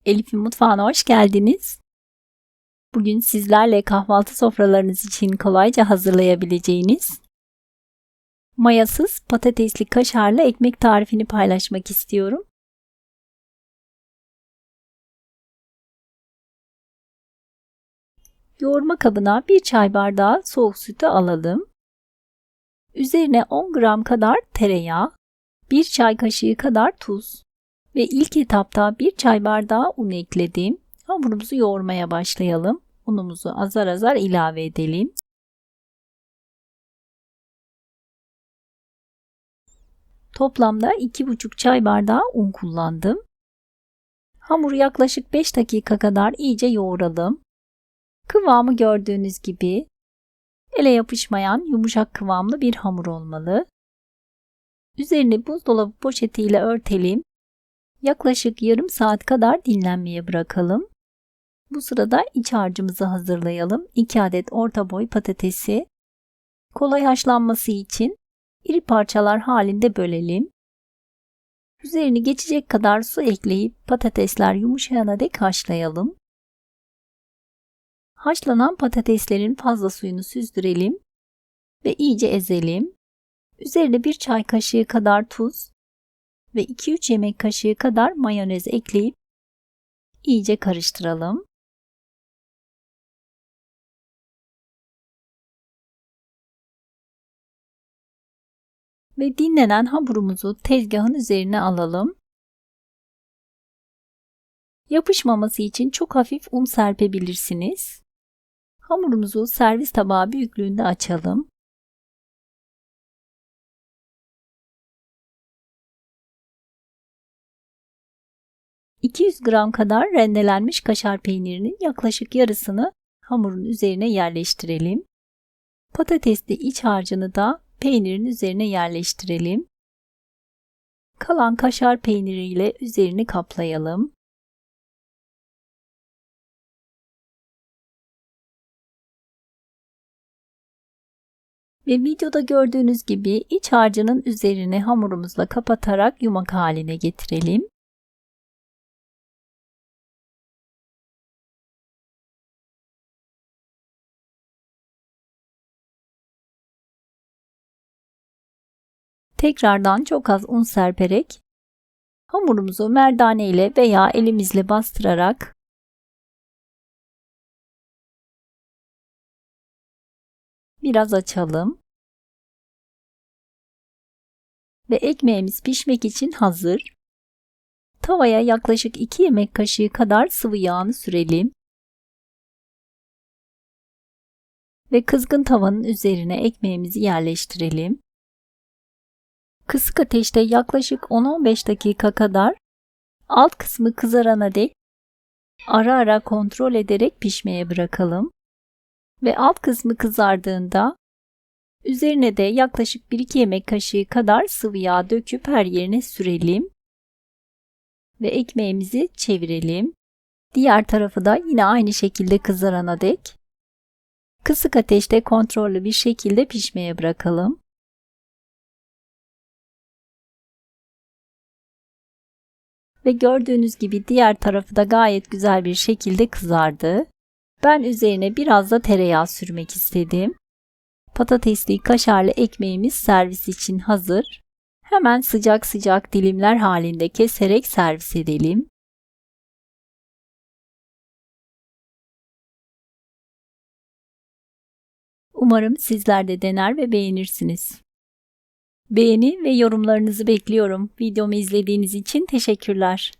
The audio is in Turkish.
Elif'in mutfağına hoş geldiniz. Bugün sizlerle kahvaltı sofralarınız için kolayca hazırlayabileceğiniz mayasız patatesli kaşarlı ekmek tarifini paylaşmak istiyorum. Yoğurma kabına 1 çay bardağı soğuk sütü alalım. Üzerine 10 gram kadar tereyağı, 1 çay kaşığı kadar tuz ve ilk etapta 1 çay bardağı un ekledim. Hamurumuzu yoğurmaya başlayalım. Unumuzu azar azar ilave edelim. Toplamda 2,5 çay bardağı un kullandım. Hamuru yaklaşık 5 dakika kadar iyice yoğuralım. Kıvamı gördüğünüz gibi ele yapışmayan yumuşak kıvamlı bir hamur olmalı. Üzerini buzdolabı poşetiyle örtelim. Yaklaşık yarım saat kadar dinlenmeye bırakalım. Bu sırada iç harcımızı hazırlayalım. 2 adet orta boy patatesi kolay haşlanması için iri parçalar halinde bölelim. Üzerini geçecek kadar su ekleyip patatesler yumuşayana dek haşlayalım. Haşlanan patateslerin fazla suyunu süzdürelim ve iyice ezelim. Üzerine 1 çay kaşığı kadar tuz ve 2-3 yemek kaşığı kadar mayonez ekleyip iyice karıştıralım. Ve dinlenen hamurumuzu tezgahın üzerine alalım. Yapışmaması için çok hafif un serpebilirsiniz. Hamurumuzu servis tabağı büyüklüğünde açalım. ...200 gram kadar rendelenmiş kaşar peynirinin yaklaşık yarısını hamurun üzerine yerleştirelim. Patatesli iç harcını da peynirin üzerine yerleştirelim. Kalan kaşar peyniriyle üzerini kaplayalım. Ve videoda gördüğünüz gibi iç harcının üzerini hamurumuzla kapatarak yumak haline getirelim. Tekrardan çok az un serperek hamurumuzu merdane ile veya elimizle bastırarak biraz açalım. Ve ekmeğimiz pişmek için hazır. Tavaya yaklaşık 2 yemek kaşığı kadar sıvı yağını sürelim. Ve kızgın tavanın üzerine ekmeğimizi yerleştirelim. Kısık ateşte yaklaşık 10-15 dakika kadar alt kısmı kızarana dek ara ara kontrol ederek pişmeye bırakalım. Ve alt kısmı kızardığında üzerine de yaklaşık 1-2 yemek kaşığı kadar sıvı yağ döküp her yerine sürelim. Ve ekmeğimizi çevirelim. Diğer tarafı da yine aynı şekilde kızarana dek kısık ateşte kontrollü bir şekilde pişmeye bırakalım. Ve gördüğünüz gibi diğer tarafı da gayet güzel bir şekilde kızardı. Ben üzerine biraz da tereyağı sürmek istedim. Patatesli kaşarlı ekmeğimiz servis için hazır. Hemen sıcak sıcak dilimler halinde keserek servis edelim. Umarım sizler de dener ve beğenirsiniz. Beğeni ve yorumlarınızı bekliyorum. Videomu izlediğiniz için teşekkürler.